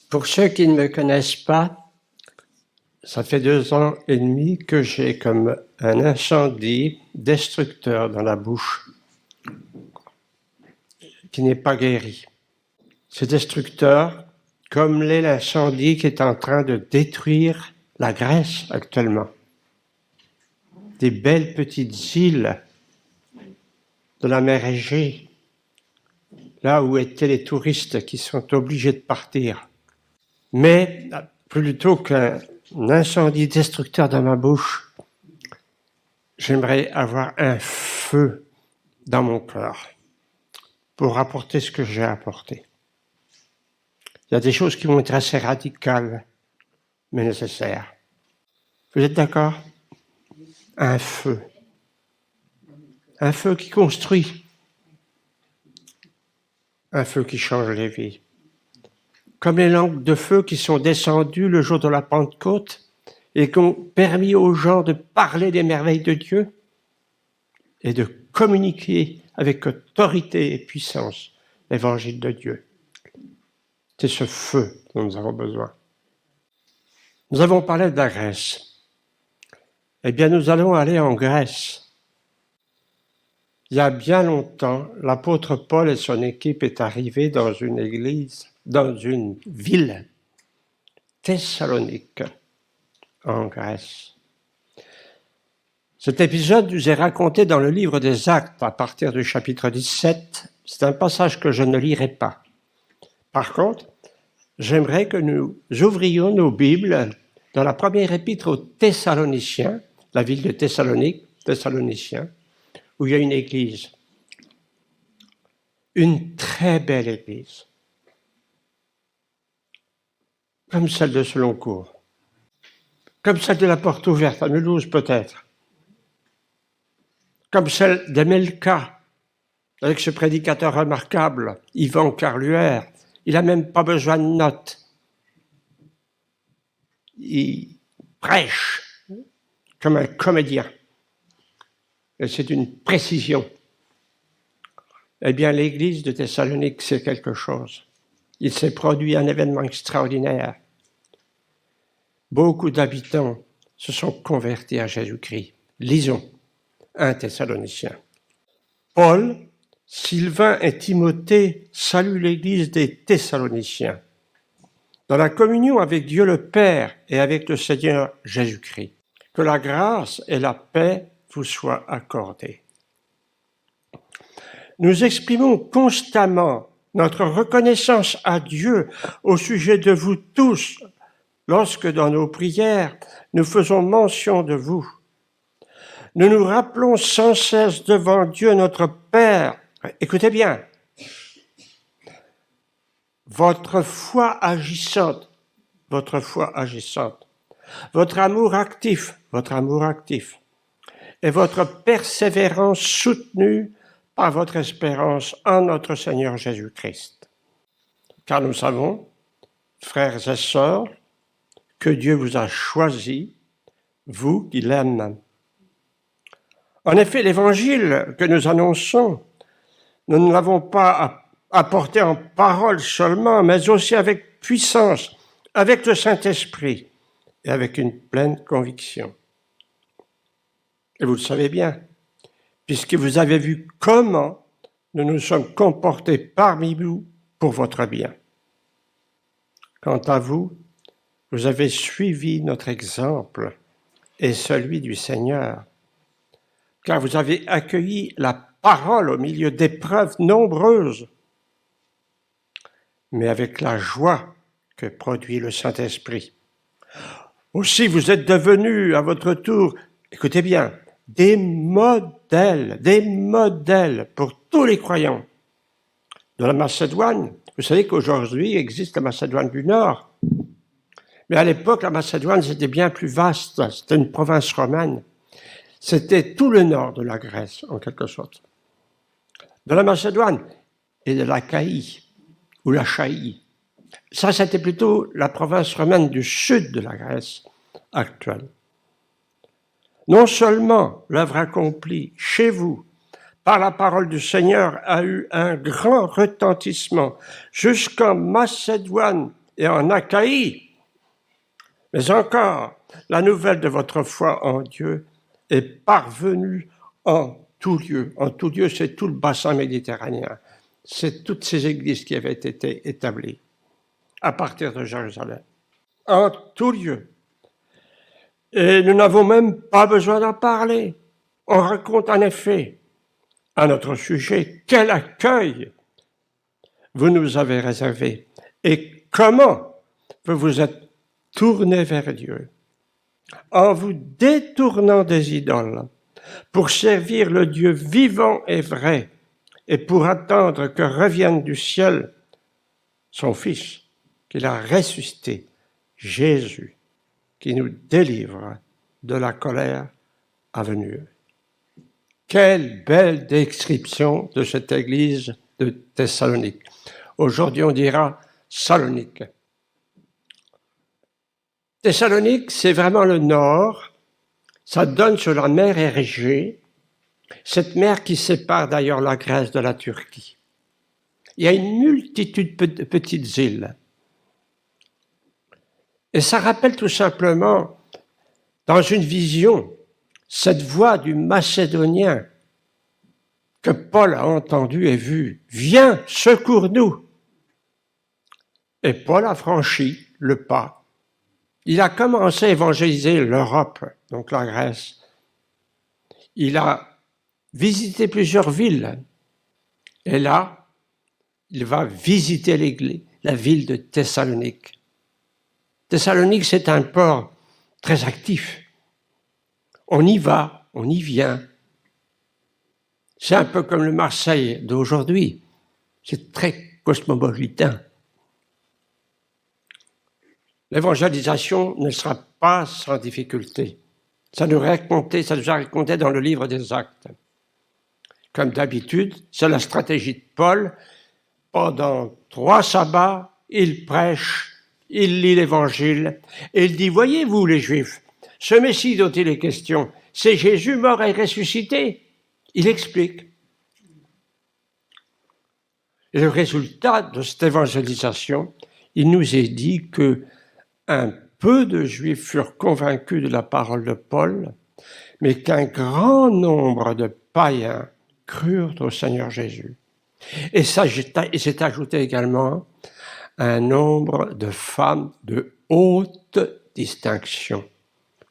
Pour ceux qui ne me connaissent pas, ça fait 2 ans et demi que j'ai comme un incendie destructeur dans la bouche qui n'est pas guéri. C'est destructeur comme l'est l'incendie qui est en train de détruire la Grèce actuellement. Des belles petites îles de la mer Égée, là où étaient les touristes qui sont obligés de partir. Mais plutôt qu'un incendie destructeur dans ma bouche, j'aimerais avoir un feu dans mon cœur pour apporter ce que j'ai apporté. Il y a des choses qui vont être assez radicales, mais nécessaires. Vous êtes d'accord? Un feu. Un feu qui construit. Un feu qui change les vies. Comme les langues de feu qui sont descendues le jour de la Pentecôte et qui ont permis aux gens de parler des merveilles de Dieu et de communiquer avec autorité et puissance l'évangile de Dieu. C'est ce feu dont nous avons besoin. Nous avons parlé de la Grèce. Eh bien, nous allons aller en Grèce. Il y a bien longtemps, l'apôtre Paul et son équipe est arrivé dans une église, dans une ville, Thessalonique, en Grèce. Cet épisode nous est raconté dans le livre des Actes à partir du chapitre 17. C'est un passage que je ne lirai pas. Par contre, j'aimerais que nous ouvrions nos Bibles dans la première épître aux Thessaloniciens, la ville de Thessalonique, Thessaloniciens, où il y a une église. Une très belle église. Comme celle de Seloncourt. Comme celle de la Porte Ouverte, à Mulhouse peut-être. Comme celle d'Emelka, avec ce prédicateur remarquable, Yvan Carluère. Il n'a même pas besoin de notes. Il prêche comme un comédien. Et c'est une précision. Eh bien, l'église de Thessalonique, c'est quelque chose. Il s'est produit un événement extraordinaire. Beaucoup d'habitants se sont convertis à Jésus-Christ. Lisons 1 Thessaloniciens. Paul, Sylvain et Timothée saluent l'église des Thessaloniciens, dans la communion avec Dieu le Père et avec le Seigneur Jésus-Christ. Que la grâce et la paix vous soient accordées. Nous exprimons constamment notre reconnaissance à Dieu au sujet de vous tous, lorsque dans nos prières, nous faisons mention de vous. Nous nous rappelons sans cesse devant Dieu notre Père. Écoutez bien. Votre foi agissante, votre amour actif, et votre persévérance soutenue par votre espérance en notre Seigneur Jésus-Christ. Car nous savons, frères et sœurs, que Dieu vous a choisis, vous qui l'aimez. En effet, l'évangile que nous annonçons, nous ne l'avons pas apporté en parole seulement, mais aussi avec puissance, avec le Saint-Esprit et avec une pleine conviction. Et vous le savez bien, puisque vous avez vu comment nous nous sommes comportés parmi vous pour votre bien. Quant à vous, vous avez suivi notre exemple et celui du Seigneur, car vous avez accueilli la parole au milieu d'épreuves nombreuses, mais avec la joie que produit le Saint-Esprit. Aussi, vous êtes devenus à votre tour, écoutez bien, des modèles pour tous les croyants. De la Macédoine, vous savez qu'aujourd'hui existe la Macédoine du Nord, mais à l'époque, la Macédoine, c'était bien plus vaste, c'était une province romaine. C'était tout le nord de la Grèce, en quelque sorte. De la Macédoine et de l'Achaïe, ou l'Achaïe. Ça, c'était plutôt la province romaine du sud de la Grèce actuelle. Non seulement l'œuvre accomplie chez vous par la parole du Seigneur a eu un grand retentissement jusqu'en Macédoine et en Achaïe. Mais encore, la nouvelle de votre foi en Dieu est parvenue en tout lieu. En tout lieu, c'est tout le bassin méditerranéen. C'est toutes ces églises qui avaient été établies à partir de Jérusalem. En tout lieu. Et nous n'avons même pas besoin d'en parler. On raconte en effet à notre sujet quel accueil vous nous avez réservé et comment vous vous êtes tourné vers Dieu en vous détournant des idoles pour servir le Dieu vivant et vrai et pour attendre que revienne du ciel son Fils qu'il a ressuscité, Jésus, qui nous délivre de la colère à venir. Quelle belle description de cette église de Thessalonique. Aujourd'hui, on dira Salonique. Thessalonique, c'est vraiment le nord. Ça donne sur la mer Égée, cette mer qui sépare d'ailleurs la Grèce de la Turquie. Il y a une multitude de petites îles. Et ça rappelle tout simplement, dans une vision, cette voix du Macédonien que Paul a entendu et vu. Viens, secours-nous. Et Paul a franchi le pas. Il a commencé à évangéliser l'Europe, donc la Grèce. Il a visité plusieurs villes. Et là, il va visiter la ville de Thessalonique. Thessalonique, c'est un port très actif. On y va, on y vient. C'est un peu comme le Marseille d'aujourd'hui. C'est très cosmopolitain. L'évangélisation ne sera pas sans difficulté. Ça nous a raconté dans le livre des Actes. Comme d'habitude, c'est la stratégie de Paul. Pendant 3 sabbats, il prêche, il lit l'Évangile, et il dit, voyez-vous les Juifs, ce Messie dont il est question, c'est Jésus mort et ressuscité. Il explique. Et le résultat de cette évangélisation, il nous est dit que un peu de Juifs furent convaincus de la parole de Paul, mais qu'un grand nombre de païens crurent au Seigneur Jésus. Et s'est ajouté également un nombre de femmes de haute distinction,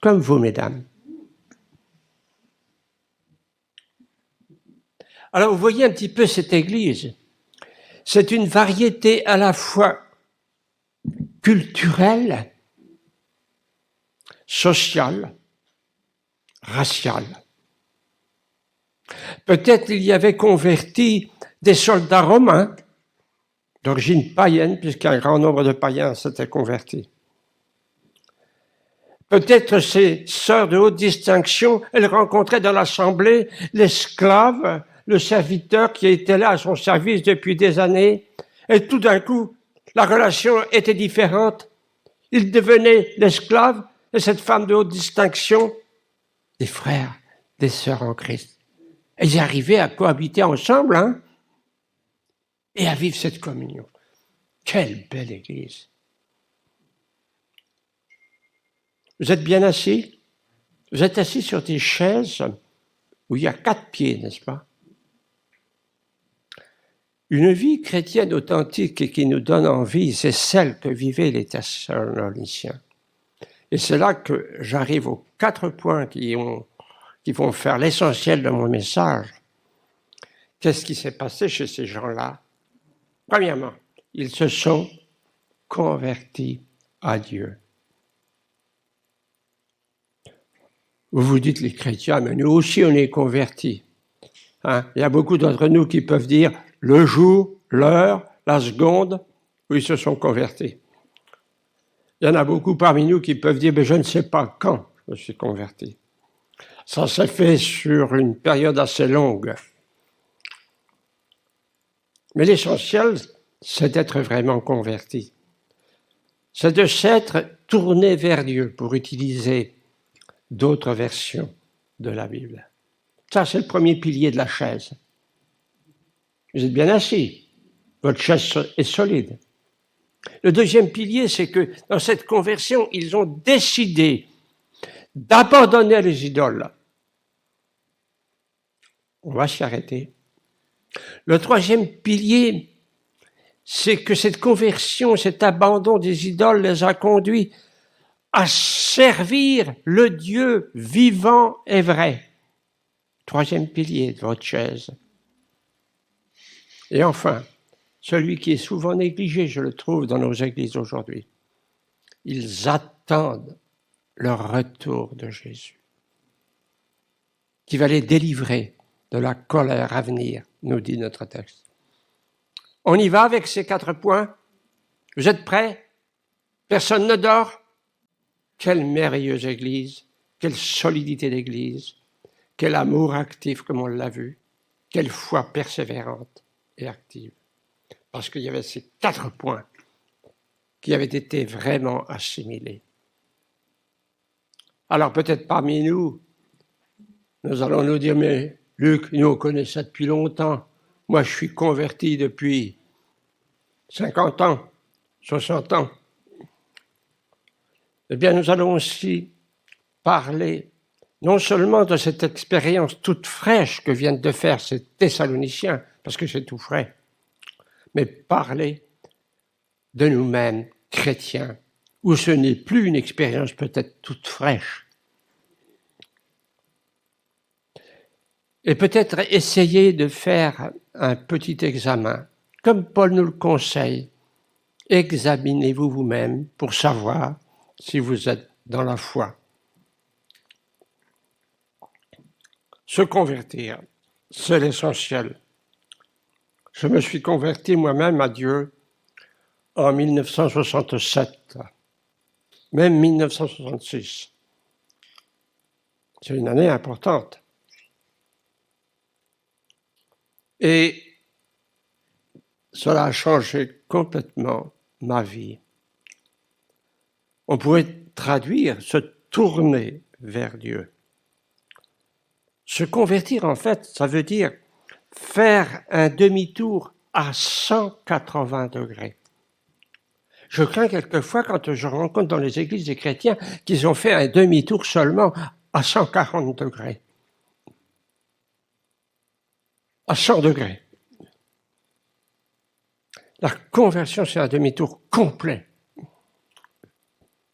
comme vous, mesdames. Alors, vous voyez un petit peu cette église. C'est une variété à la fois culturelle, sociale, raciale. Peut-être il y avait converti des soldats romains d'origine païenne, puisqu'un grand nombre de païens s'étaient convertis. Peut-être ces sœurs de haute distinction, elles rencontraient dans l'assemblée l'esclave, le serviteur qui était là à son service depuis des années, et tout d'un coup, la relation était différente. Il devenait l'esclave et cette femme de haute distinction, des frères, des sœurs en Christ. Elles y arrivaient à cohabiter ensemble, et à vivre cette communion. Quelle belle église! Vous êtes bien assis? Vous êtes assis sur des chaises où il y a 4 pieds, n'est-ce pas? Une vie chrétienne authentique et qui nous donne envie, c'est celle que vivaient les Thessaloniciens. Et c'est là que j'arrive aux 4 points qui vont faire l'essentiel de mon message. Qu'est-ce qui s'est passé chez ces gens-là? Premièrement, ils se sont convertis à Dieu. Vous vous dites, les chrétiens, mais nous aussi on est convertis. Il y a beaucoup d'entre nous qui peuvent dire le jour, l'heure, la seconde où ils se sont convertis. Il y en a beaucoup parmi nous qui peuvent dire, mais je ne sais pas quand je me suis converti. Ça s'est fait sur une période assez longue. Mais l'essentiel, c'est d'être vraiment converti. C'est de s'être tourné vers Dieu, pour utiliser d'autres versions de la Bible. Ça, c'est le premier pilier de la chaise. Vous êtes bien assis. Votre chaise est solide. Le deuxième pilier, c'est que dans cette conversion, ils ont décidé d'abandonner les idoles. On va s'y arrêter. Le troisième pilier, c'est que cette conversion, cet abandon des idoles les a conduits à servir le Dieu vivant et vrai. Troisième pilier de votre chaise. Et enfin, celui qui est souvent négligé, je le trouve dans nos églises aujourd'hui. Ils attendent le retour de Jésus, qui va les délivrer de la colère à venir, nous dit notre texte. On y va avec ces 4 points. Vous êtes prêts? Personne ne dort? Quelle merveilleuse Église, quelle solidité d'Église, quel amour actif comme on l'a vu, quelle foi persévérante et active. Parce qu'il y avait ces 4 points qui avaient été vraiment assimilés. Alors peut-être parmi nous, nous allons nous dire, mais Luc, nous on connaît ça depuis longtemps. Moi je suis converti depuis 50 ans, 60 ans. Eh bien, nous allons aussi parler non seulement de cette expérience toute fraîche que viennent de faire ces Thessaloniciens, parce que c'est tout frais, mais parler de nous-mêmes, chrétiens, où ce n'est plus une expérience peut-être toute fraîche. Et peut-être essayer de faire un petit examen, comme Paul nous le conseille. Examinez-vous vous-même pour savoir si vous êtes dans la foi. Se convertir, c'est l'essentiel. Je me suis converti moi-même à Dieu en 1967, même 1966. C'est une année importante. Et cela a changé complètement ma vie. On pourrait traduire se tourner vers Dieu. Se convertir, en fait, ça veut dire faire un demi-tour à 180 degrés. Je crains quelquefois, quand je rencontre dans les églises des chrétiens, qu'ils ont fait un demi-tour seulement à 140 degrés. À 100 degrés. La conversion, c'est un demi-tour complet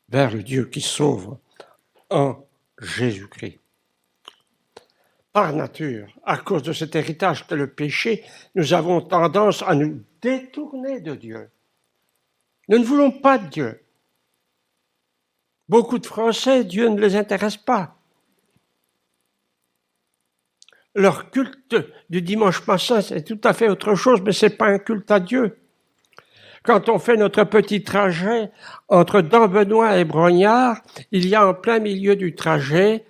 vers le Dieu qui sauve en Jésus-Christ. Par nature, à cause de cet héritage que le péché, nous avons tendance à nous détourner de Dieu. Nous ne voulons pas de Dieu. Beaucoup de Français, Dieu ne les intéresse pas. Leur culte du dimanche matin, c'est tout à fait autre chose, mais ce n'est pas un culte à Dieu. Quand on fait notre petit trajet entre Dambenois et Brognard, il y a en plein milieu du trajet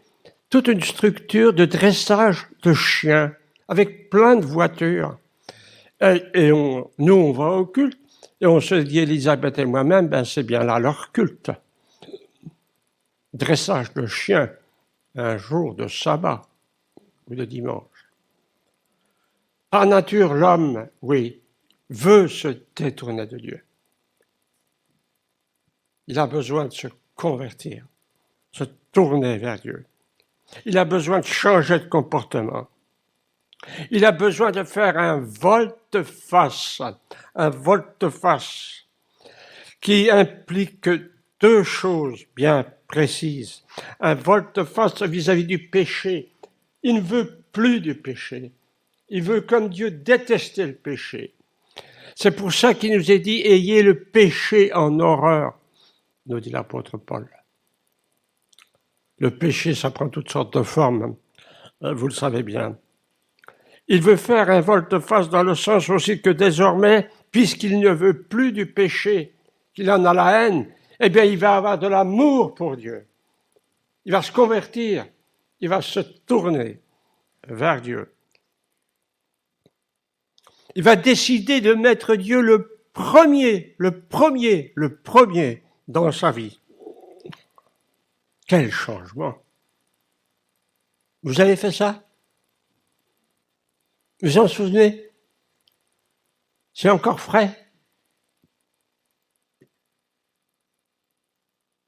toute une structure de dressage de chiens, avec plein de voitures. Nous, on va au culte, et on se dit, Elisabeth et moi-même, ben c'est bien là leur culte. Dressage de chiens, un jour de sabbat ou de dimanche. Par nature, l'homme, oui, veut se détourner de Dieu. Il a besoin de se convertir, se tourner vers Dieu. Il a besoin de changer de comportement. Il a besoin de faire un volte-face qui implique 2 choses bien précises. Un volte-face vis-à-vis du péché. Il ne veut plus du péché. Il veut, comme Dieu, détester le péché. C'est pour ça qu'il nous est dit « Ayez le péché en horreur », nous dit l'apôtre Paul. Le péché, ça prend toutes sortes de formes, vous le savez bien. Il veut faire un volte-face dans le sens aussi que désormais, puisqu'il ne veut plus du péché, qu'il en a la haine, eh bien il va avoir de l'amour pour Dieu. Il va se convertir, il va se tourner vers Dieu. Il va décider de mettre Dieu le premier dans sa vie. Quel changement! Vous avez fait ça? Vous en souvenez? C'est encore frais?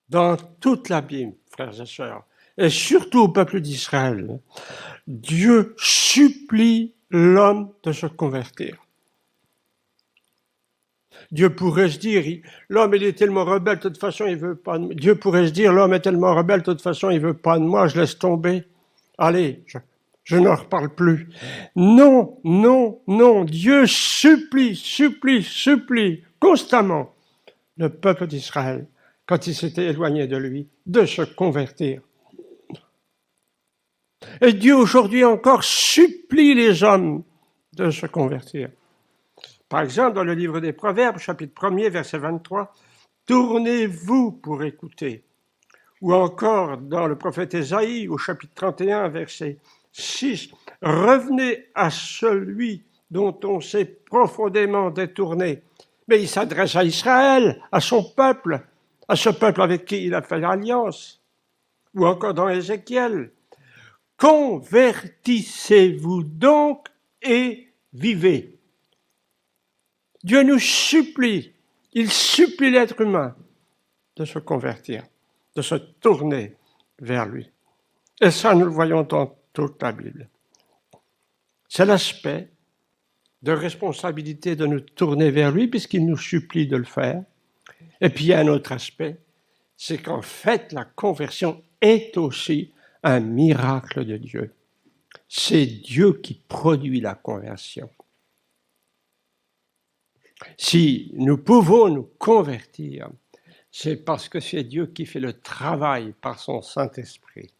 dans toute la Bible, frères et sœurs, et surtout au peuple d'Israël, Dieu supplie l'homme de se convertir. Dieu pourrait se dire, l'homme il est tellement rebelle, de toute façon il veut pas de moi. Dieu pourrait se dire, l'homme est tellement rebelle, de toute façon il veut pas de moi, je laisse tomber. Allez, je n'en reparle plus. Non, non, non, Dieu supplie constamment le peuple d'Israël, quand il s'était éloigné de lui, de se convertir. Et Dieu aujourd'hui encore supplie les hommes de se convertir. Par exemple, dans le livre des Proverbes, chapitre 1er, verset 23, « Tournez-vous pour écouter ». Ou encore dans le prophète Ésaïe, au chapitre 31, verset 6, « Revenez à celui dont on s'est profondément détourné ». Mais il s'adresse à Israël, à son peuple, à ce peuple avec qui il a fait l'alliance. Ou encore dans Ézéchiel, « Convertissez-vous donc et vivez ». Dieu nous supplie, il supplie l'être humain de se convertir, de se tourner vers lui. Et ça, nous le voyons dans toute la Bible. C'est l'aspect de responsabilité de nous tourner vers lui, puisqu'il nous supplie de le faire. Et puis il y a un autre aspect, c'est qu'en fait, la conversion est aussi un miracle de Dieu. C'est Dieu qui produit la conversion. Si nous pouvons nous convertir, c'est parce que c'est Dieu qui fait le travail par son Saint-Esprit.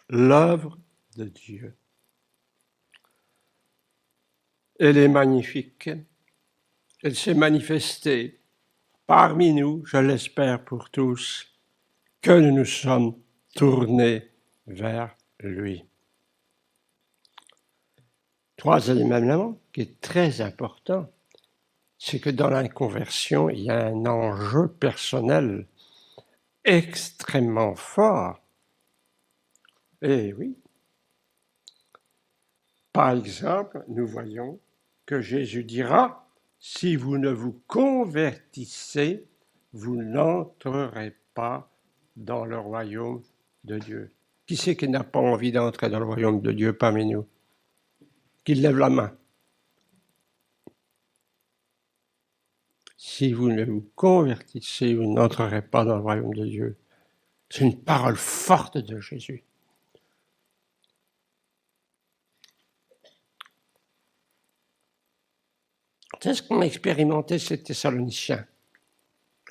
L'œuvre de Dieu. Elle est magnifique. Elle s'est manifestée parmi nous, je l'espère pour tous, que nous nous sommes tournés vers lui. Troisième élément qui est très important, c'est que dans la conversion, il y a un enjeu personnel extrêmement fort. Eh oui. Par exemple, nous voyons que Jésus dira, « Si vous ne vous convertissez, vous n'entrerez pas dans le royaume de Dieu. » Qui c'est qui n'a pas envie d'entrer dans le royaume de Dieu parmi nous? Qu'il lève la main. Si vous ne vous convertissez, vous n'entrerez pas dans le royaume de Dieu. C'est une parole forte de Jésus. C'est ce qu'ont expérimenté ces Thessaloniciens.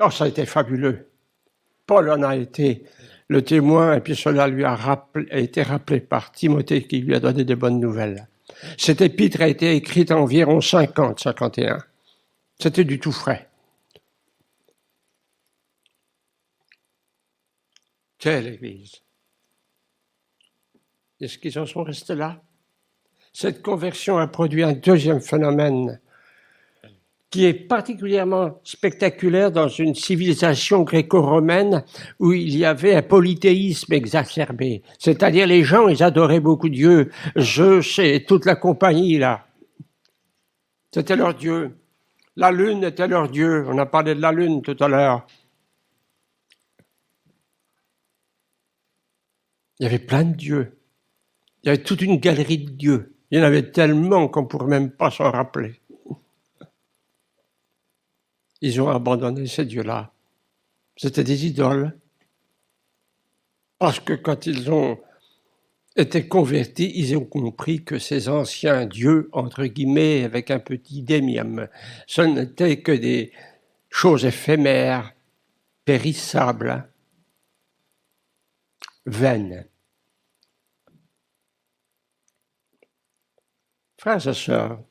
Oh, ça a été fabuleux. Paul en a été le témoin, et puis cela lui a été rappelé par Timothée qui lui a donné des bonnes nouvelles. Cette épître a été écrite en environ 51. C'était du tout frais. Quelle Église! Est-ce qu'ils en sont restés là? Cette conversion a produit un deuxième phénomène qui est particulièrement spectaculaire dans une civilisation gréco-romaine où il y avait un polythéisme exacerbé. C'est-à-dire les gens, ils adoraient beaucoup Dieu. Zeus et toute la compagnie, là. C'était leur Dieu. La lune était leur Dieu. On a parlé de la lune tout à l'heure. Il y avait plein de dieux. Il y avait toute une galerie de dieux. Il y en avait tellement qu'on ne pourrait même pas s'en rappeler. Ils ont abandonné ces dieux-là. C'était des idoles. Parce que quand ils ont été convertis, ils ont compris que ces anciens dieux, entre guillemets, avec un petit démium, ce n'étaient que des choses éphémères, périssables, vaines. Frères et sœurs,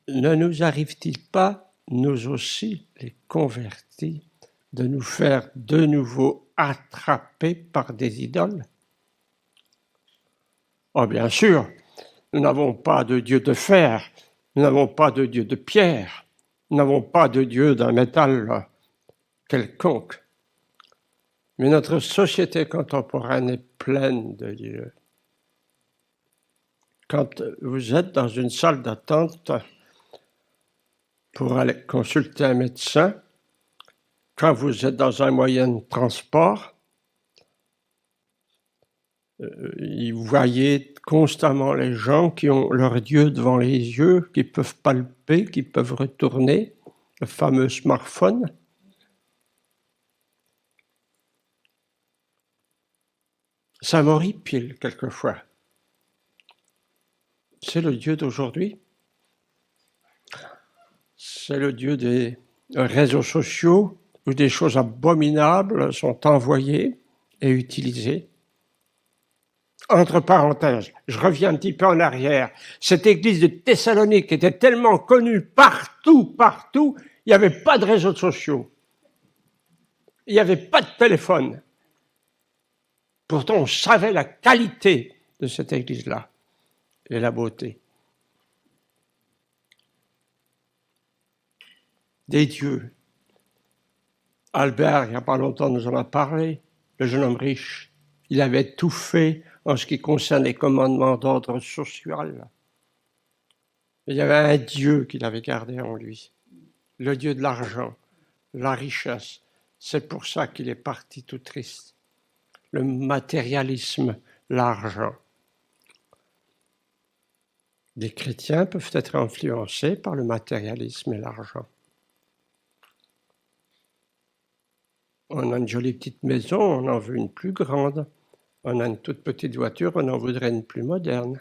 ne nous arrive-t-il pas, nous aussi, les convertis, de nous faire de nouveau attraper par des idoles? Oh, bien sûr, nous n'avons pas de Dieu de fer, nous n'avons pas de Dieu de pierre, nous n'avons pas de Dieu d'un métal quelconque. Mais notre société contemporaine est pleine de dieux. Quand vous êtes dans une salle d'attente pour aller consulter un médecin, quand vous êtes dans un moyen de transport, vous voyez constamment les gens qui ont leur Dieu devant les yeux, qui peuvent palper, qui peuvent retourner, le fameux smartphone. Ça m'horripile quelquefois. C'est le Dieu d'aujourd'hui. C'est le Dieu des réseaux sociaux où des choses abominables sont envoyées et utilisées. Entre parenthèses, je reviens un petit peu en arrière. Cette église de Thessalonique était tellement connue partout, il n'y avait pas de réseaux sociaux. Il n'y avait pas de téléphone. Pourtant, on savait la qualité de cette église-là et la beauté. Des dieux. Albert, il n'y a pas longtemps, nous en a parlé, le jeune homme riche. Il avait tout fait en ce qui concerne les commandements d'ordre social. Il y avait un Dieu qu'il avait gardé en lui, le Dieu de l'argent, la richesse. C'est pour ça qu'il est parti tout triste. Le matérialisme, l'argent. Des chrétiens peuvent être influencés par le matérialisme et l'argent. On a une jolie petite maison, on en veut une plus grande. On a une toute petite voiture, on en voudrait une plus moderne,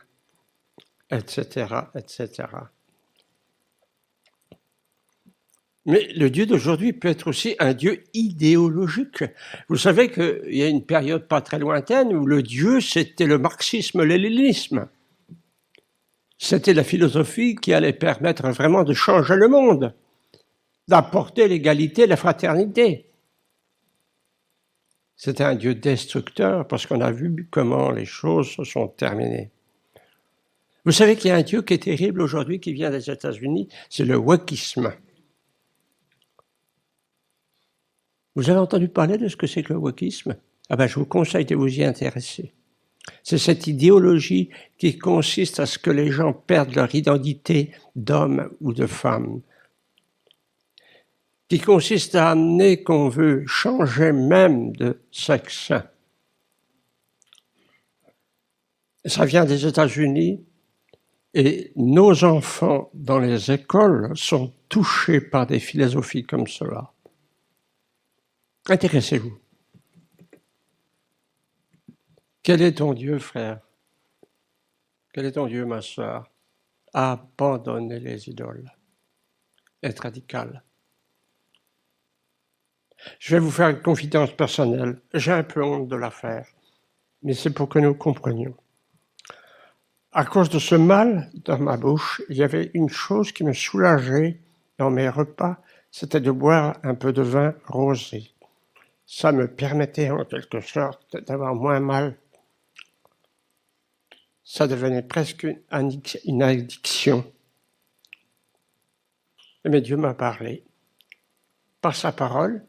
etc., etc. Mais le Dieu d'aujourd'hui peut être aussi un Dieu idéologique. Vous savez qu'il y a une période pas très lointaine où le Dieu, c'était le marxisme-léninisme. C'était la philosophie qui allait permettre vraiment de changer le monde, d'apporter l'égalité, la fraternité. C'était un Dieu destructeur parce qu'on a vu comment les choses se sont terminées. Vous savez qu'il y a un Dieu qui est terrible aujourd'hui, qui vient des États-Unis, c'est le wokisme. Vous avez entendu parler de ce que c'est que le wokisme ? Ah ben, je vous conseille de vous y intéresser. C'est cette idéologie qui consiste à ce que les gens perdent leur identité d'homme ou de femme, qui consiste à amener qu'on veut changer même de sexe. Ça vient des États-Unis et nos enfants dans les écoles sont touchés par des philosophies comme cela. Intéressez-vous. Quel est ton Dieu, frère? Quel est ton Dieu, ma sœur? Abandonner les idoles. Être radical. Je vais vous faire une confidence personnelle. J'ai un peu honte de la faire, mais c'est pour que nous comprenions. À cause de ce mal dans ma bouche, il y avait une chose qui me soulageait dans mes repas, c'était de boire un peu de vin rosé. Ça me permettait en quelque sorte d'avoir moins mal. Ça devenait presque une addiction. Mais Dieu m'a parlé par sa parole.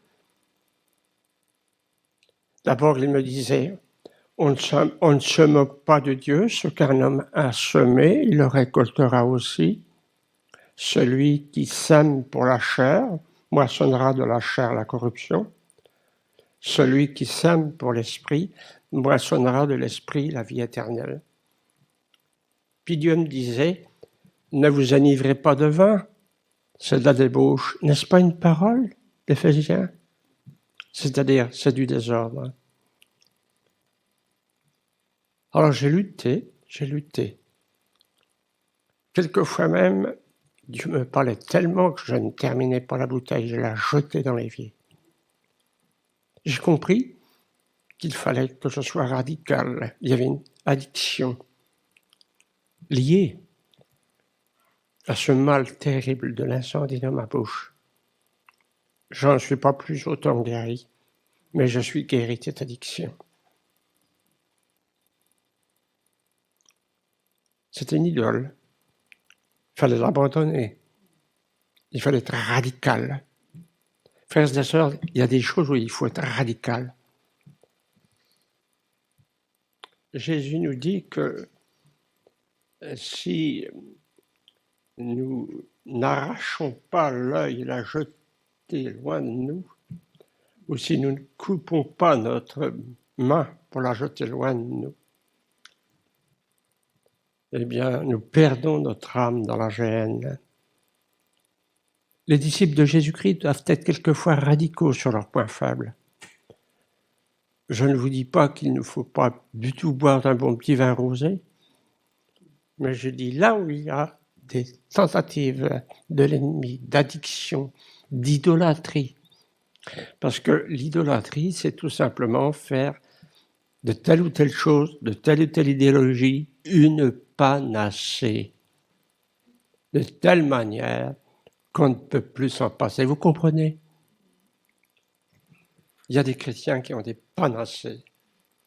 D'abord, il me disait, on ne se moque pas de Dieu, ce qu'un homme a semé, il le récoltera aussi. Celui qui sème pour la chair moissonnera de la chair la corruption. Celui qui sème pour l'esprit moissonnera de l'esprit la vie éternelle. Puis Dieu me disait, ne vous enivrez pas de vin, c'est de la débauche. N'est-ce pas une parole d'Éphésiens? C'est-à-dire, c'est du désordre. Alors j'ai lutté. Quelquefois même, Dieu me parlait tellement que je ne terminais pas la bouteille, je la jetais dans l'évier. J'ai compris qu'il fallait que je sois radical. Il y avait une addiction liée à ce mal terrible de l'incendie dans ma bouche. Je n'en suis pas plus autant guéri, mais je suis guéri de cette addiction. C'était une idole. Il fallait l'abandonner. Il fallait être radical. Frères et sœurs, il y a des choses où il faut être radical. Jésus nous dit que si nous n'arrachons pas l'œil et la jeter loin de nous, ou si nous ne coupons pas notre main pour la jeter loin de nous, eh bien, nous perdons notre âme dans la géhenne. Les disciples de Jésus-Christ doivent être quelquefois radicaux sur leurs points faibles. Je ne vous dis pas qu'il ne faut pas du tout boire d'un bon petit vin rosé, mais je dis là où il y a des tentatives de l'ennemi, d'addiction, d'idolâtrie. Parce que l'idolâtrie, c'est tout simplement faire de telle ou telle chose, de telle ou telle idéologie, une panacée. De telle manière qu'on ne peut plus s'en passer. Vous comprenez? Il y a des chrétiens qui ont des panacées.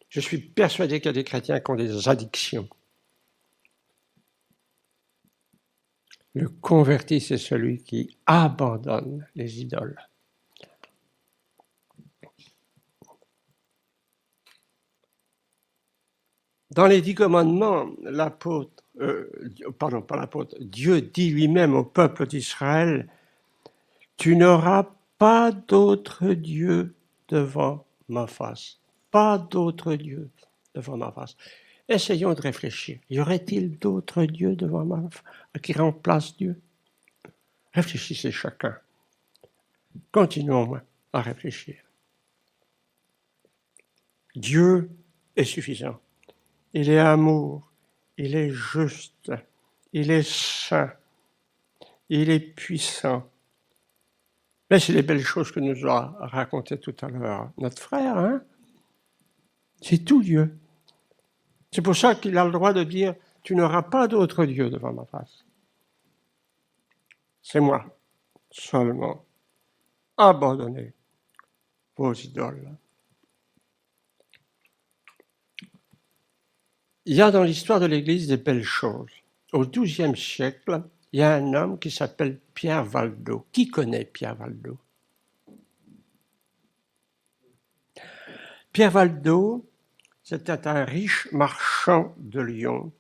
Je suis persuadé qu'il y a des chrétiens qui ont des addictions. Le converti, c'est celui qui abandonne les idoles. Dans les 10 commandements, Dieu dit lui-même au peuple d'Israël, « Tu n'auras pas d'autre Dieu devant ma face. » Pas d'autre Dieu devant ma face. Essayons de réfléchir. Y aurait-il d'autres dieux devant ma face qui remplacent Dieu? Réfléchissez chacun. Continuons à réfléchir. Dieu est suffisant. Il est amour, il est juste, il est saint, il est puissant. Mais c'est les belles choses que nous a racontées tout à l'heure notre frère, hein? C'est tout Dieu. C'est pour ça qu'il a le droit de dire « Tu n'auras pas d'autre Dieu devant ma face. » C'est moi, seulement. Abandonnez vos idoles. Il y a dans l'histoire de l'Église des belles choses. Au XIIe siècle, il y a un homme qui s'appelle Pierre Valdo. Qui connaît Pierre Valdo? Pierre Valdo, c'était un riche marchand de Lyon.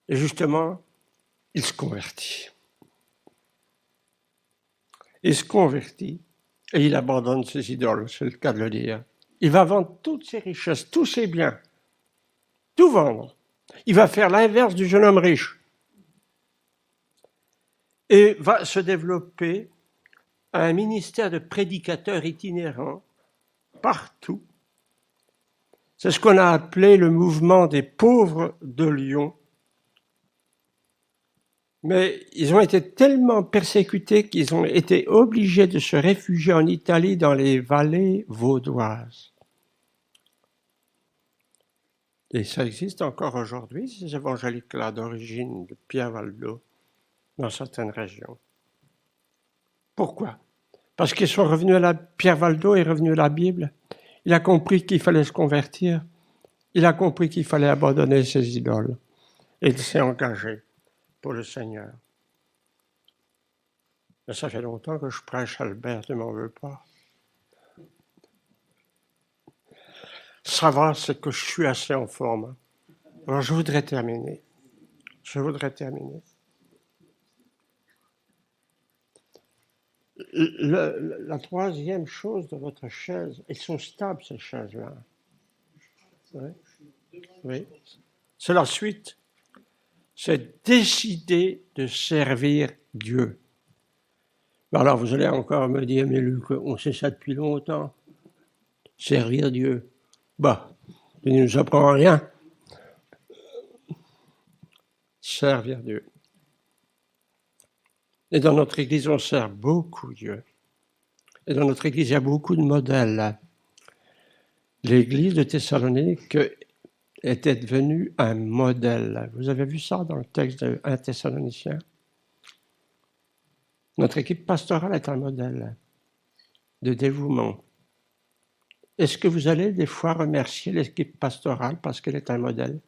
Et justement, il se convertit. Il se convertit et il abandonne ses idoles, c'est le cas de le dire. Il va vendre toutes ses richesses, tous ses biens, tout vendre. Il va faire l'inverse du jeune homme riche. Et va se développer un ministère de prédicateurs itinérants partout. C'est ce qu'on a appelé le mouvement des pauvres de Lyon. Mais ils ont été tellement persécutés qu'ils ont été obligés de se réfugier en Italie dans les vallées vaudoises. Et ça existe encore aujourd'hui, ces évangéliques-là d'origine de Pierre Valdo, dans certaines régions. Pourquoi? Parce qu'ils sont revenus à Pierre Valdo est revenu à la Bible. Il a compris qu'il fallait se convertir. Il a compris qu'il fallait abandonner ses idoles. Et il s'est engagé pour le Seigneur. Mais ça fait longtemps que je prêche, Albert, ne m'en veux pas. Ça va, c'est que je suis assez en forme. Alors je voudrais terminer. La troisième chose de votre chaise, elles sont stables ces chaises-là. Oui. Oui. C'est la suite. C'est décider de servir Dieu. Alors vous allez encore me dire, mais Luc, on sait ça depuis longtemps. Servir Dieu. Bah, il ne nous apprend rien. Servir Dieu. Et dans notre Église, on sert beaucoup Dieu. Et dans notre Église, il y a beaucoup de modèles. L'Église de Thessalonique était devenue un modèle. Vous avez vu ça dans le texte de 1 Thessaloniciens? Notre équipe pastorale est un modèle de dévouement. Est-ce que vous allez des fois remercier l'équipe pastorale parce qu'elle est un modèle?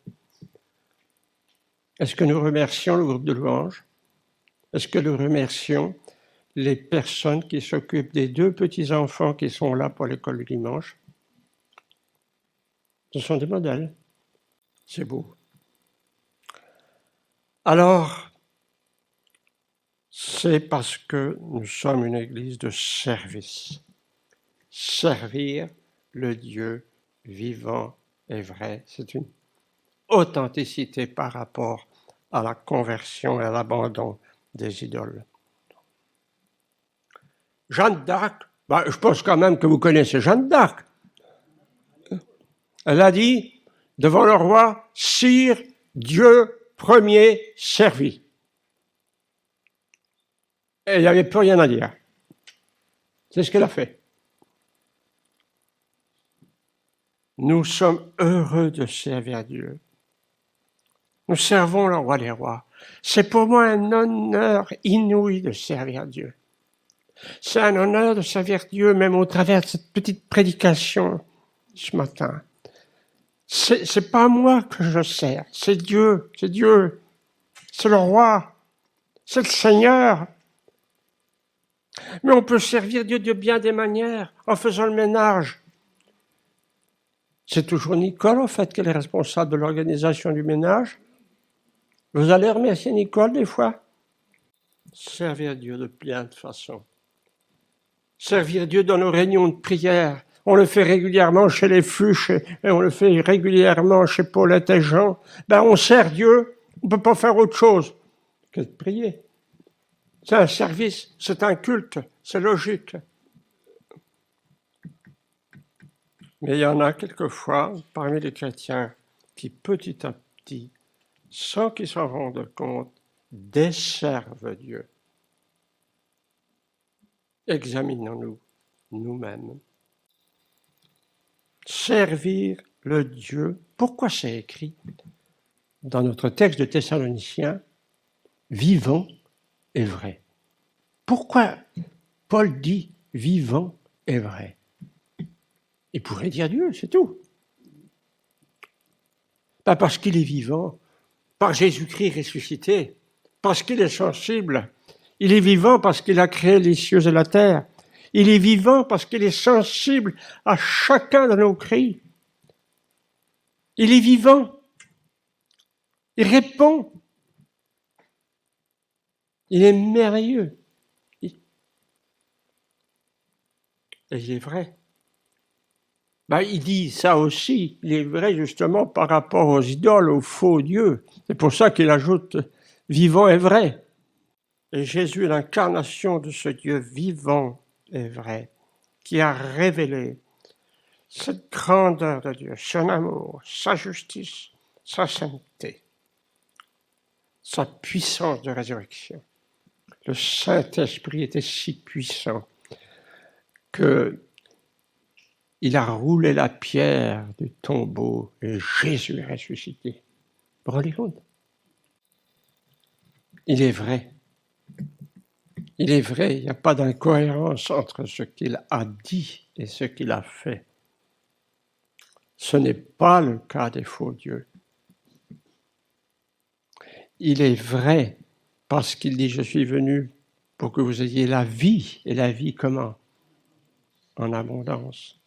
Est-ce que nous remercions le groupe de louanges? Est-ce que nous remercions les personnes qui s'occupent des 2 petits-enfants qui sont là pour l'école du dimanche? Ce sont des modèles. C'est beau. Alors, c'est parce que nous sommes une église de service servir le Dieu vivant et vrai. C'est une authenticité par rapport à la conversion et à l'abandon des idoles. Jeanne d'Arc, je pense quand même que vous connaissez Jeanne d'Arc. Elle a dit devant le roi, « Sire, Dieu premier servi ». Et il n'y avait plus rien à dire. C'est ce qu'elle a fait. Nous sommes heureux de servir Dieu. Nous servons le roi des rois. C'est pour moi un honneur inouï de servir Dieu. C'est un honneur de servir Dieu, même au travers de cette petite prédication ce matin. C'est pas moi que je sers, c'est Dieu, c'est le roi, c'est le Seigneur. Mais on peut servir Dieu de bien des manières, en faisant le ménage. C'est toujours Nicole, en fait, qui est responsable de l'organisation du ménage. Vous allez remercier Nicole des fois? Servir Dieu de plein de façons. Servir Dieu dans nos réunions de prière. On le fait régulièrement chez les Fuchs et on le fait régulièrement chez Paulette et Jean. On sert Dieu, on ne peut pas faire autre chose que de prier. C'est un service, c'est un culte, c'est logique. Mais il y en a quelquefois parmi les chrétiens qui petit à petit, sans qu'ils s'en rendent compte, desservent Dieu. Examinons-nous nous-mêmes. Servir le Dieu, pourquoi c'est écrit dans notre texte de Thessaloniciens, vivant et vrai? Pourquoi Paul dit vivant et vrai? Il pourrait dire Dieu, c'est tout. Pas parce qu'il est vivant, par Jésus-Christ ressuscité, parce qu'il est sensible. Il est vivant parce qu'il a créé les cieux et la terre. Il est vivant parce qu'il est sensible à chacun de nos cris. Il est vivant. Il répond. Il est merveilleux. Et il est vrai. Il dit ça aussi. Il est vrai justement par rapport aux idoles, aux faux dieux. C'est pour ça qu'il ajoute vivant et vrai. Et Jésus est l'incarnation de ce Dieu vivant et vrai qui a révélé cette grandeur de Dieu, son amour, sa justice, sa sainteté, sa puissance de résurrection. Le Saint-Esprit était si puissant que il a roulé la pierre du tombeau et Jésus est ressuscité. Vous vous rendez compte? Il est vrai. Il est vrai, il n'y a pas d'incohérence entre ce qu'il a dit et ce qu'il a fait. Ce n'est pas le cas des faux dieux. Il est vrai parce qu'il dit « Je suis venu pour que vous ayez la vie. » Et la vie comment? En abondance.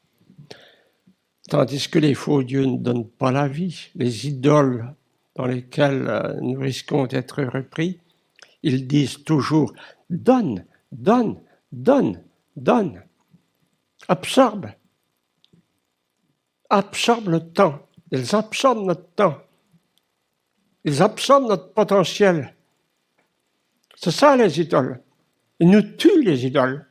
Tandis que les faux dieux ne donnent pas la vie. Les idoles dans lesquelles nous risquons d'être repris, ils disent toujours « Donne, donne, donne, donne. » Absorbe. Absorbe le temps. Ils absorbent notre temps. Ils absorbent notre potentiel. C'est ça les idoles. Ils nous tuent les idoles.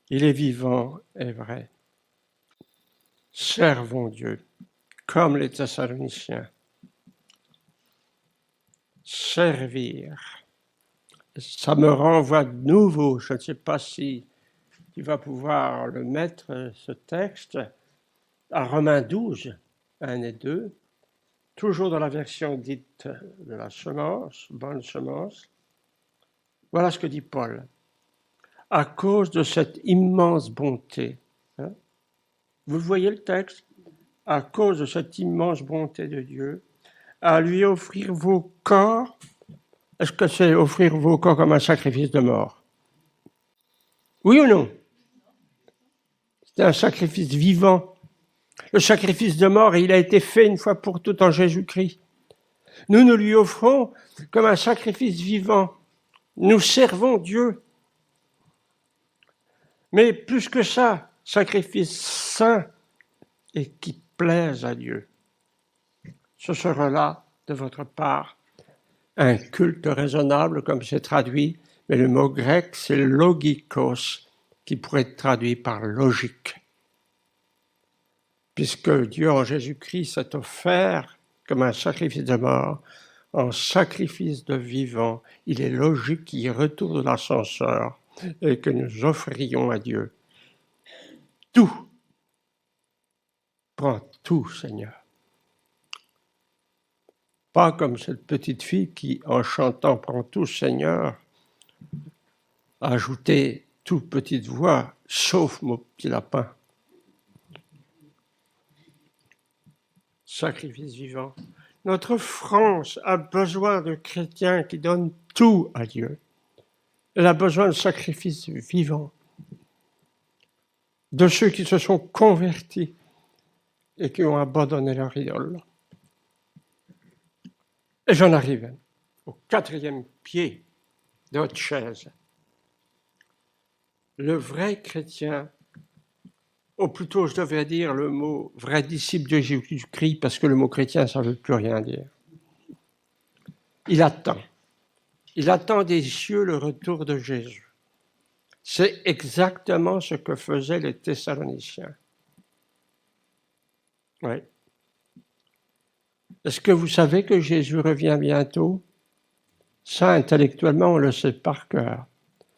Il est vivant et vrai. Servons Dieu, comme les Thessaloniciens. Servir. Ça me renvoie de nouveau, je ne sais pas si tu vas pouvoir le mettre, ce texte, à Romains 12, 1 et 2, toujours dans la version dite de la semence, bonne semence. Voilà ce que dit Paul. À cause de cette immense bonté, vous voyez le texte? À cause de cette immense bonté de Dieu, à lui offrir vos corps. Est-ce que c'est offrir vos corps comme un sacrifice de mort? Oui ou non? C'est un sacrifice vivant. Le sacrifice de mort, il a été fait une fois pour toutes en Jésus-Christ. Nous nous lui offrons comme un sacrifice vivant. Nous servons Dieu. Mais plus que ça, sacrifice saint et qui plaise à Dieu. Ce sera là, de votre part, un culte raisonnable, comme c'est traduit, mais le mot grec, c'est logikos, qui pourrait être traduit par logique. Puisque Dieu en Jésus-Christ s'est offert comme un sacrifice de mort, en sacrifice de vivant, il est logique qu'il retourne l'ascenseur et que nous offrions à Dieu tout. Prends tout, Seigneur. Pas comme cette petite fille qui, en chantant « Prends tout, Seigneur », a ajouté toute petite voix, sauf mon petit lapin. Sacrifice vivant. Notre France a besoin de chrétiens qui donnent tout à Dieu. Elle a besoin de sacrifices vivants, de ceux qui se sont convertis et qui ont abandonné leur idole. Et j'en arrive au 4e pied de votre chaise. Le vrai chrétien, ou plutôt je devrais dire le mot vrai disciple de Jésus-Christ, parce que le mot chrétien, ça ne veut plus rien dire. Il attend. Il attend des cieux le retour de Jésus. C'est exactement ce que faisaient les Thessaloniciens. Oui. Est-ce que vous savez que Jésus revient bientôt? Ça, intellectuellement, on le sait par cœur.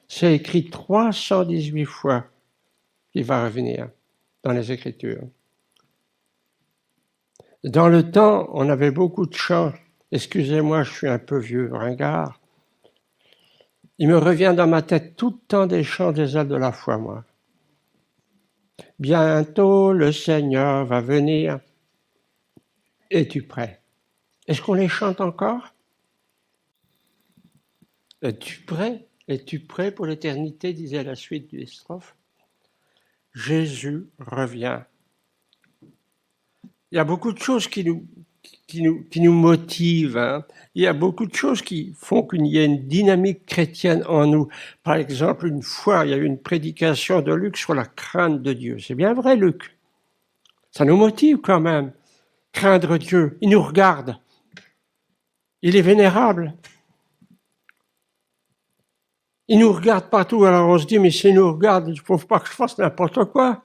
C'est écrit 318 fois qu'il va revenir dans les Écritures. Dans le temps, on avait beaucoup de chants. Excusez-moi, je suis un peu vieux, ringard. Il me revient dans ma tête tout le temps des chants des ailes de la foi, moi. Bientôt le Seigneur va venir. Es-tu prêt? Est-ce qu'on les chante encore? Es-tu prêt? Es-tu prêt pour l'éternité, disait la suite du strophe. Jésus revient. Il y a beaucoup de choses qui nous motivent. Hein. Il y a beaucoup de choses qui font qu'il y a une dynamique chrétienne en nous. Par exemple, une fois, il y a eu une prédication de Luc sur la crainte de Dieu. C'est bien vrai, Luc. Ça nous motive quand même. Craindre Dieu. Il nous regarde. Il est vénérable. Il nous regarde partout. Alors on se dit, mais s'il nous regarde, il ne faut pas que je fasse n'importe quoi.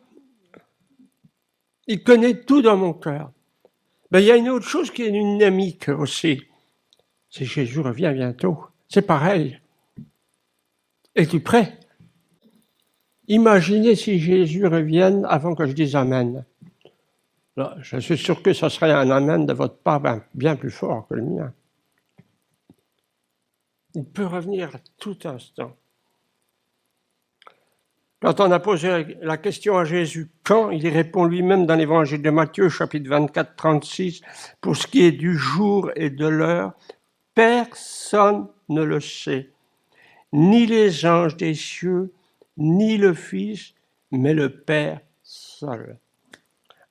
Il connaît tout dans mon cœur. Ben, il y a une autre chose qui est une dynamique aussi. C'est Jésus revient bientôt. C'est pareil. Es-tu prêt? Imaginez si Jésus revienne avant que je dise Amen. Là, je suis sûr que ce serait un Amen de votre part bien plus fort que le mien. Il peut revenir à tout instant. Quand on a posé la question à Jésus, quand, il y répond lui-même dans l'évangile de Matthieu, chapitre 24, 36, pour ce qui est du jour et de l'heure, personne ne le sait, ni les anges des cieux, ni le Fils, mais le Père seul.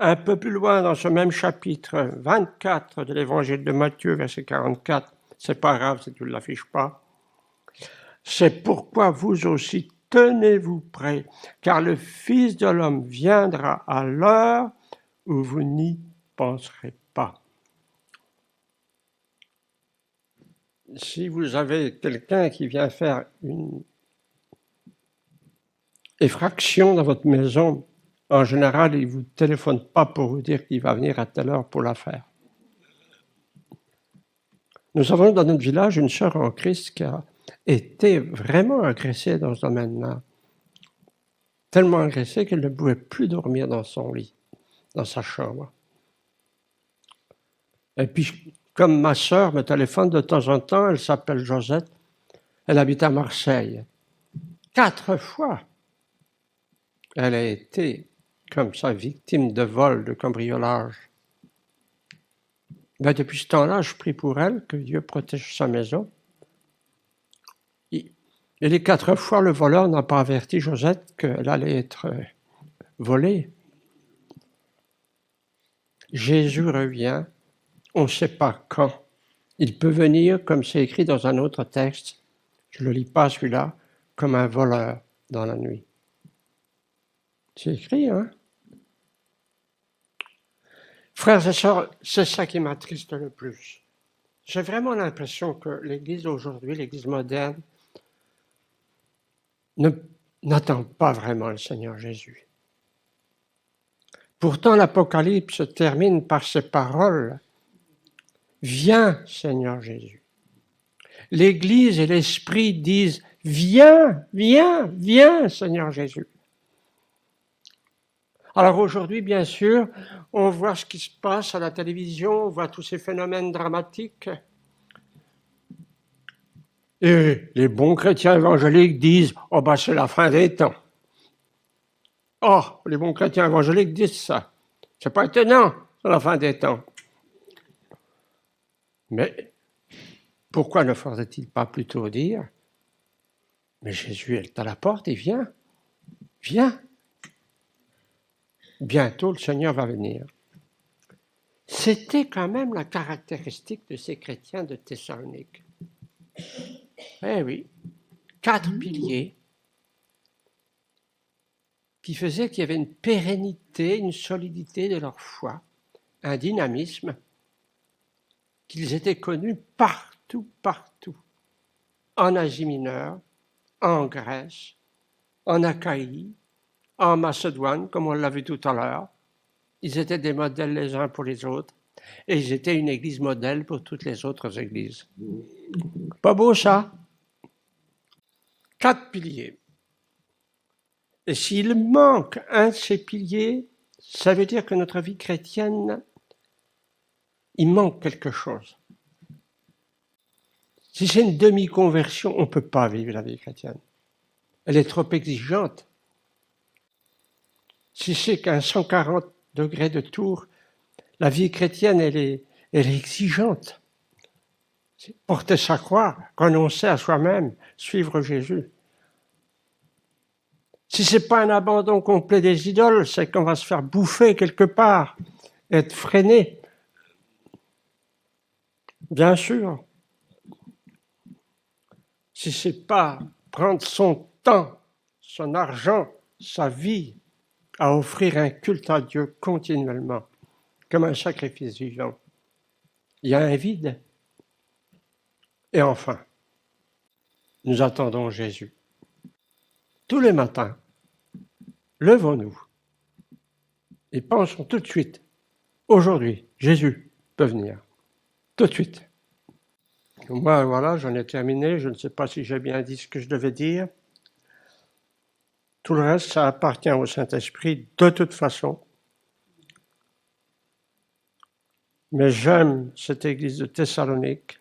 Un peu plus loin dans ce même chapitre 24 de l'évangile de Matthieu, verset 44, c'est pas grave si tu ne l'affiches pas, c'est pourquoi vous aussi tenez-vous prêts, car le Fils de l'homme viendra à l'heure où vous n'y penserez pas. Si vous avez quelqu'un qui vient faire une effraction dans votre maison, en général, il ne vous téléphone pas pour vous dire qu'il va venir à telle heure pour la faire. Nous avons dans notre village une sœur en Christ qui a été vraiment agressée dans ce domaine-là. Tellement agressée qu'elle ne pouvait plus dormir dans son lit, dans sa chambre. Et puis, comme ma sœur me téléphone de temps en temps, elle s'appelle Josette, elle habite à Marseille. 4 fois, elle a été, comme ça, victime de vol, de cambriolage. Ben, depuis ce temps-là, je prie pour elle, que Dieu protège sa maison. Et les 4 fois, le voleur n'a pas averti Josette qu'elle allait être volée. Jésus revient, on ne sait pas quand. Il peut venir, comme c'est écrit dans un autre texte, je ne le lis pas celui-là, comme un voleur dans la nuit. C'est écrit, hein? Frères et sœurs, c'est ça qui m'attriste le plus. J'ai vraiment l'impression que l'Église d'aujourd'hui, l'Église moderne, n'attend pas vraiment le Seigneur Jésus. Pourtant, l'Apocalypse se termine par ces paroles. Viens, Seigneur Jésus. L'Église et l'Esprit disent, viens, viens, viens, Seigneur Jésus. Alors aujourd'hui, bien sûr, on voit ce qui se passe à la télévision, on voit tous ces phénomènes dramatiques. Et les bons chrétiens évangéliques disent, oh ben c'est la fin des temps. Oh, les bons chrétiens évangéliques disent ça. C'est pas étonnant, c'est la fin des temps. Mais pourquoi ne faudrait-il pas plutôt dire, mais Jésus est à la porte, il vient, viens. Bientôt le Seigneur va venir. C'était quand même la caractéristique de ces chrétiens de Thessalonique. Eh oui, 4 piliers qui faisaient qu'il y avait une pérennité, une solidité de leur foi, un dynamisme, qu'ils étaient connus partout, partout, en Asie mineure, en Grèce, en Achaïe, en Macédoine, comme on l'a vu tout à l'heure. Ils étaient des modèles les uns pour les autres, et ils étaient une église modèle pour toutes les autres églises. Pas beau ça? 4 piliers. Et s'il manque un de ces piliers, ça veut dire que notre vie chrétienne, il manque quelque chose. Si c'est une demi-conversion, on ne peut pas vivre la vie chrétienne. Elle est trop exigeante. Si c'est qu'un 140 degrés de tour, la vie chrétienne, elle est exigeante. C'est porter sa croix, renoncer à soi-même, suivre Jésus. Si ce n'est pas un abandon complet des idoles, c'est qu'on va se faire bouffer quelque part, être freiné. Bien sûr. Si ce n'est pas prendre son temps, son argent, sa vie, à offrir un culte à Dieu continuellement, comme un sacrifice vivant, il y a un vide. Et enfin, nous attendons Jésus. Tous les matins, levons-nous et pensons tout de suite, aujourd'hui, Jésus peut venir. Tout de suite. Moi, voilà, j'en ai terminé. Je ne sais pas si j'ai bien dit ce que je devais dire. Tout le reste, ça appartient au Saint-Esprit de toute façon. Mais j'aime cette église de Thessalonique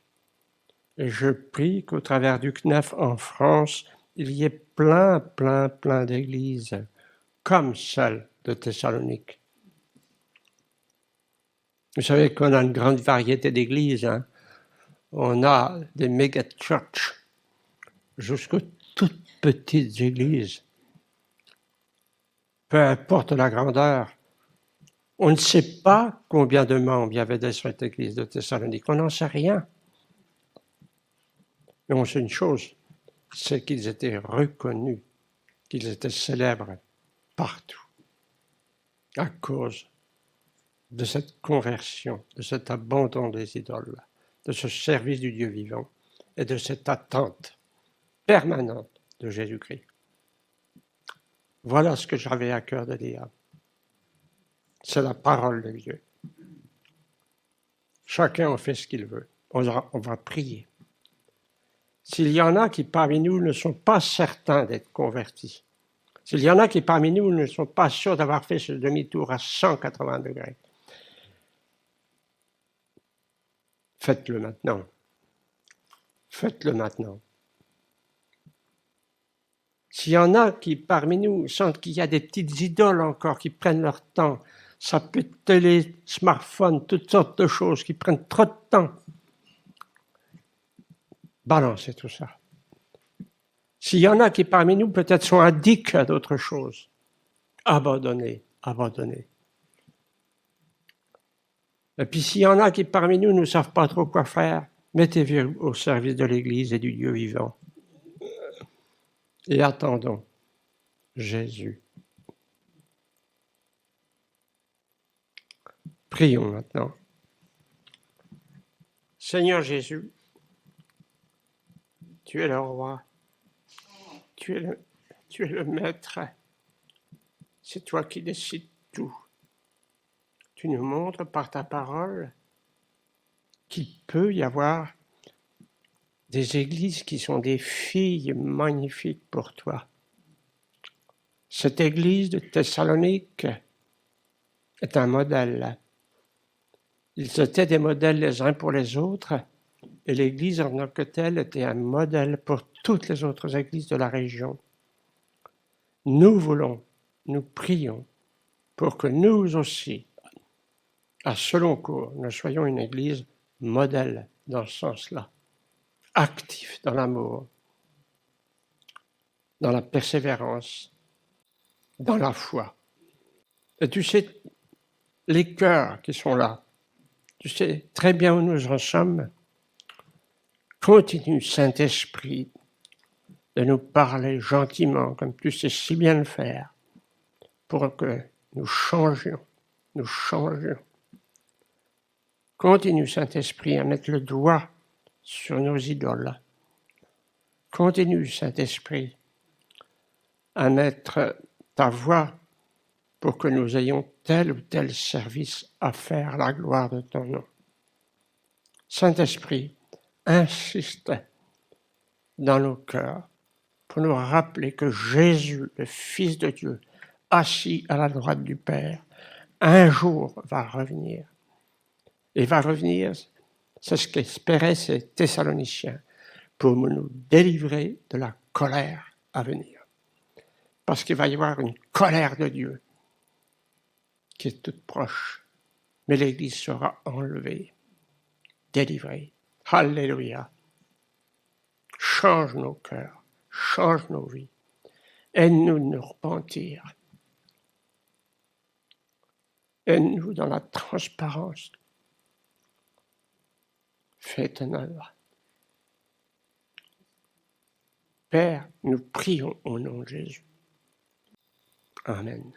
et je prie qu'au travers du CNEF en France, il y ait plein d'églises comme celle de Thessalonique. Vous savez qu'on a une grande variété d'églises. Hein. On a des méga-churches jusqu'aux toutes petites églises. Peu importe la grandeur. On ne sait pas combien de membres il y avait dans cette église de Thessalonique. On n'en sait rien. Mais on sait une chose, c'est qu'ils étaient reconnus, qu'ils étaient célèbres partout, à cause de cette conversion, de cet abandon des idoles, de ce service du Dieu vivant et de cette attente permanente de Jésus-Christ. Voilà ce que j'avais à cœur de dire. C'est la parole de Dieu. Chacun en fait ce qu'il veut. On va prier. S'il y en a qui parmi nous ne sont pas certains d'être convertis, s'il y en a qui parmi nous ne sont pas sûrs d'avoir fait ce demi-tour à 180 degrés, faites-le maintenant. Faites-le maintenant. S'il y en a qui parmi nous sentent qu'il y a des petites idoles encore qui prennent leur temps, ça peut être télé, smartphone, toutes sortes de choses qui prennent trop de temps, balancez tout ça. S'il y en a qui parmi nous peut-être sont addicts à d'autres choses, abandonnez. Et puis s'il y en a qui parmi nous ne savent pas trop quoi faire, mettez-vous au service de l'Église et du Dieu vivant. Et attendons Jésus. Prions maintenant. Seigneur Jésus, tu es le roi, tu es le maître, c'est toi qui décides tout. Tu nous montres par ta parole qu'il peut y avoir des églises qui sont des filles magnifiques pour toi. Cette église de Thessalonique est un modèle. Ils étaient des modèles les uns pour les autres, et l'église en tant que telle était un modèle pour toutes les autres églises de la région. Nous prions pour que nous aussi, à Seloncourt, nous soyons une église modèle dans ce sens-là, actif dans l'amour, dans la persévérance, dans la foi. Et tu sais, les cœurs qui sont là, tu sais très bien où nous en sommes. Continue, Saint-Esprit, de nous parler gentiment, comme tu sais si bien le faire, pour que nous changions. Continue, Saint-Esprit, à mettre le doigt sur nos idoles. Continue, Saint-Esprit, à mettre ta voix pour que nous ayons tel ou tel service à faire à la gloire de ton nom. Saint-Esprit, insiste dans nos cœurs pour nous rappeler que Jésus, le Fils de Dieu, assis à la droite du Père, un jour va revenir. Et va revenir, c'est ce qu'espéraient ces Thessaloniciens, pour nous délivrer de la colère à venir. Parce qu'il va y avoir une colère de Dieu qui est toute proche, mais l'Église sera enlevée, délivrée. Alléluia. Change nos cœurs, change nos vies. Aide-nous de nous repentir. Aide-nous dans la transparence. Fais ton œuvre. Père, nous prions au nom de Jésus. Amen.